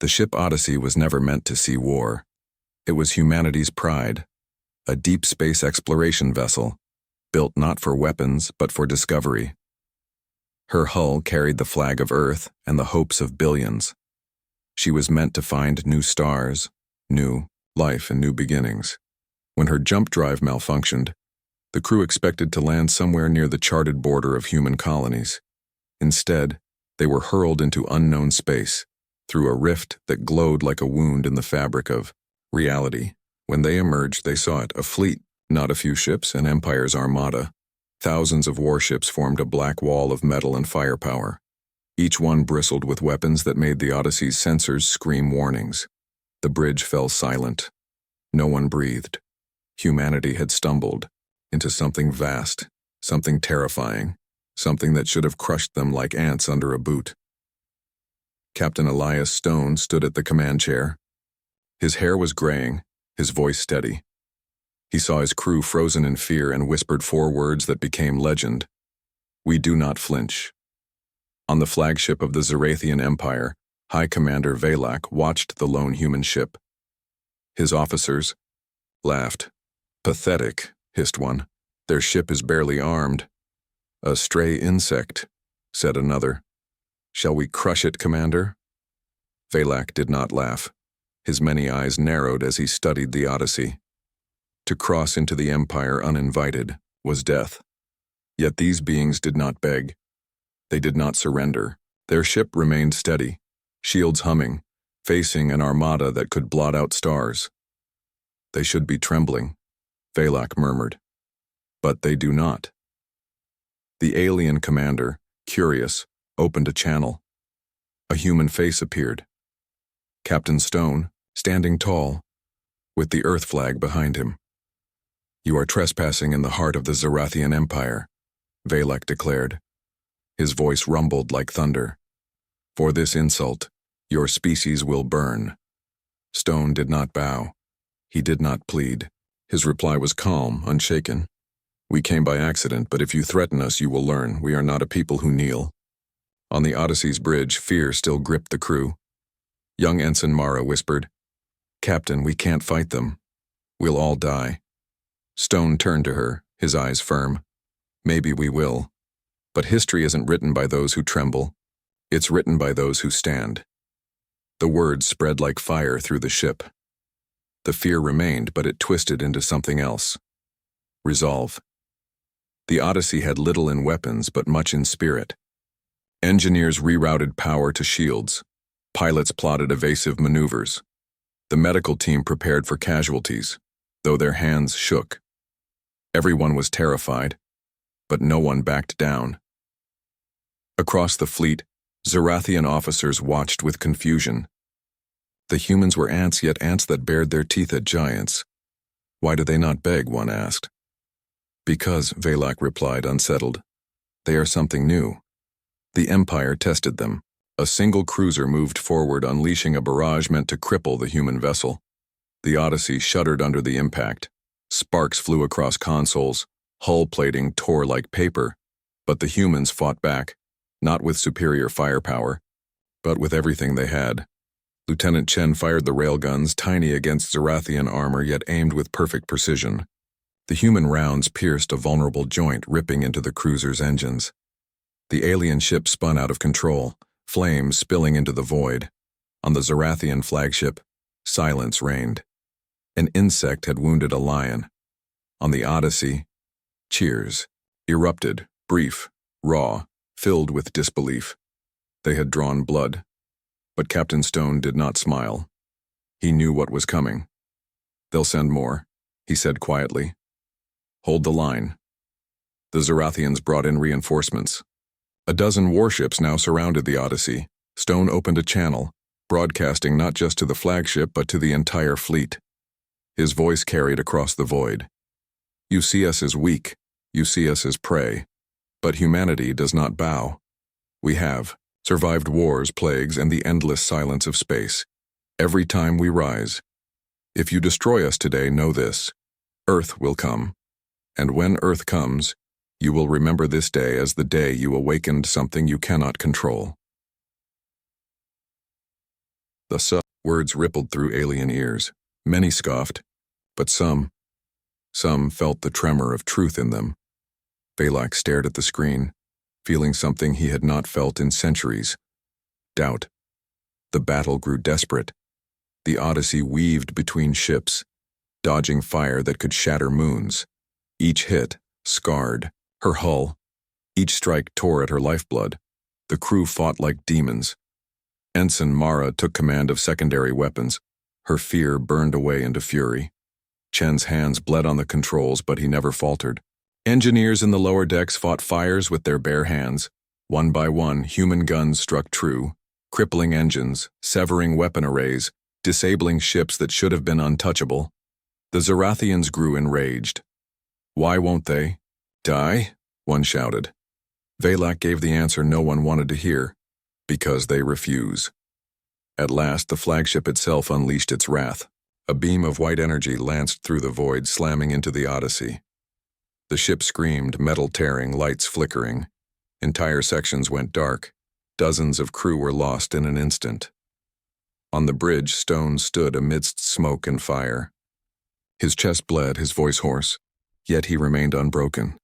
The ship Odyssey was never meant to see war. It was humanity's pride, a deep space exploration vessel, built not for weapons but for discovery. Her hull carried the flag of Earth and the hopes of billions. She was meant to find new stars, new life and new beginnings. When her jump drive malfunctioned, the crew expected to land somewhere near the charted border of human colonies. Instead, they were hurled into unknown space, through a rift that glowed like a wound in the fabric of reality. When they emerged, they saw it, a fleet, not a few ships, an Empire's armada. Thousands of warships formed a black wall of metal and firepower. Each one bristled with weapons that made the Odyssey's sensors scream warnings. The bridge fell silent. No one breathed. Humanity had stumbled into something vast, something terrifying, something that should have crushed them like ants under a boot. Captain Elias Stone stood at the command chair. His hair was graying, his voice steady. He saw his crew frozen in fear and whispered 4 words that became legend. "We do not flinch." On the flagship of the Zarathian Empire, High Commander Valak watched the lone human ship. His officers laughed. "Pathetic," hissed one. "Their ship is barely armed." "A stray insect," said another. "Shall we crush it, Commander?" Valak did not laugh. His many eyes narrowed as he studied the Odyssey. To cross into the Empire uninvited was death. Yet these beings did not beg. They did not surrender. Their ship remained steady, shields humming, facing an armada that could blot out stars. "They should be trembling," Valak murmured. "But they do not." The alien commander, curious, opened a channel. A human face appeared. Captain Stone, standing tall, with the Earth flag behind him. "You are trespassing in the heart of the Zarathian Empire," Valak declared. His voice rumbled like thunder. "For this insult, your species will burn." Stone did not bow. He did not plead. His reply was calm, unshaken. "We came by accident, but if you threaten us, you will learn. We are not a people who kneel." On the Odyssey's bridge, fear still gripped the crew. Young Ensign Mara whispered, "Captain, we can't fight them. We'll all die." Stone turned to her, his eyes firm. "Maybe we will. But history isn't written by those who tremble. It's written by those who stand." The words spread like fire through the ship. The fear remained, but it twisted into something else. Resolve. The Odyssey had little in weapons, but much in spirit. Engineers rerouted power to shields. Pilots plotted evasive maneuvers. The medical team prepared for casualties, though their hands shook. Everyone was terrified, but no one backed down. Across the fleet, Zarathian officers watched with confusion. The humans were ants, yet ants that bared their teeth at giants. "Why do they not beg?" one asked. "Because," Valak replied, unsettled. "They are something new." The Empire tested them. A single cruiser moved forward, unleashing a barrage meant to cripple the human vessel. The Odyssey shuddered under the impact. Sparks flew across consoles. Hull plating tore like paper. But the humans fought back, not with superior firepower, but with everything they had. Lieutenant Chen fired the railguns, tiny against Zarathian armor yet aimed with perfect precision. The human rounds pierced a vulnerable joint, ripping into the cruiser's engines. The alien ship spun out of control, flames spilling into the void. On the Zarathian flagship, silence reigned. An insect had wounded a lion. On the Odyssey, cheers erupted, brief, raw, filled with disbelief. They had drawn blood. But Captain Stone did not smile. He knew what was coming. "They'll send more," he said quietly. "Hold the line." The Zarathians brought in reinforcements. A dozen warships now surrounded the Odyssey. Stone opened a channel, broadcasting not just to the flagship but to the entire fleet. His voice carried across the void. "You see us as weak. You see us as prey. But humanity does not bow. We have survived wars, plagues, and the endless silence of space. Every time we rise. If you destroy us today, know this: Earth will come. And when Earth comes, you will remember this day as the day you awakened something you cannot control." The words rippled through alien ears. Many scoffed, but some felt the tremor of truth in them. Valak stared at the screen, feeling something he had not felt in centuries. Doubt. The battle grew desperate. The Odyssey weaved between ships, dodging fire that could shatter moons. Each hit scarred her hull. Each strike tore at her lifeblood. The crew fought like demons. Ensign Mara took command of secondary weapons. Her fear burned away into fury. Chen's hands bled on the controls, but he never faltered. Engineers in the lower decks fought fires with their bare hands. One by one, human guns struck true, crippling engines, severing weapon arrays, disabling ships that should have been untouchable. The Zarathians grew enraged. "Why won't they die?" one shouted. Valak gave the answer no one wanted to hear. Because they refuse. At last, the flagship itself unleashed its wrath. A beam of white energy lanced through the void, slamming into the Odyssey. The ship screamed, metal tearing, lights flickering. Entire sections went dark. Dozens of crew were lost in an instant. On the bridge, Stone stood amidst smoke and fire. His chest bled, his voice hoarse. Yet he remained unbroken.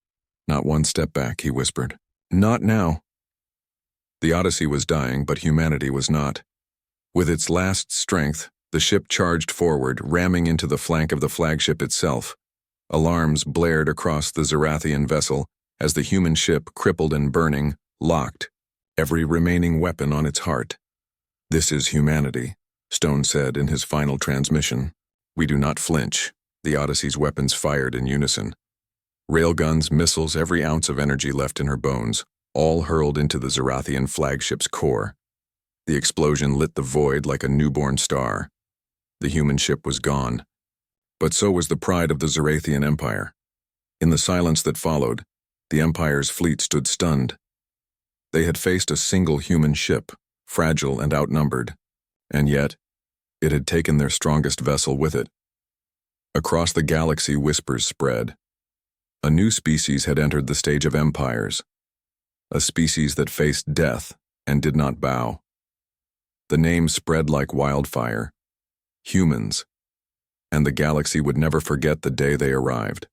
"Not one step back," he whispered. "Not now." The Odyssey was dying, but humanity was not. With its last strength, the ship charged forward, ramming into the flank of the flagship itself. Alarms blared across the Zarathian vessel as the human ship, crippled and burning, locked, every remaining weapon on its heart. "This is humanity," Stone said in his final transmission. "We do not flinch." The Odyssey's weapons fired in unison. Railguns, missiles, every ounce of energy left in her bones, all hurled into the Zarathian flagship's core. The explosion lit the void like a newborn star. The human ship was gone. But so was the pride of the Zarathian Empire. In the silence that followed, the Empire's fleet stood stunned. They had faced a single human ship, fragile and outnumbered, and yet it had taken their strongest vessel with it. Across the galaxy, whispers spread. A new species had entered the stage of empires, a species that faced death and did not bow. The name spread like wildfire. Humans. And the galaxy would never forget the day they arrived.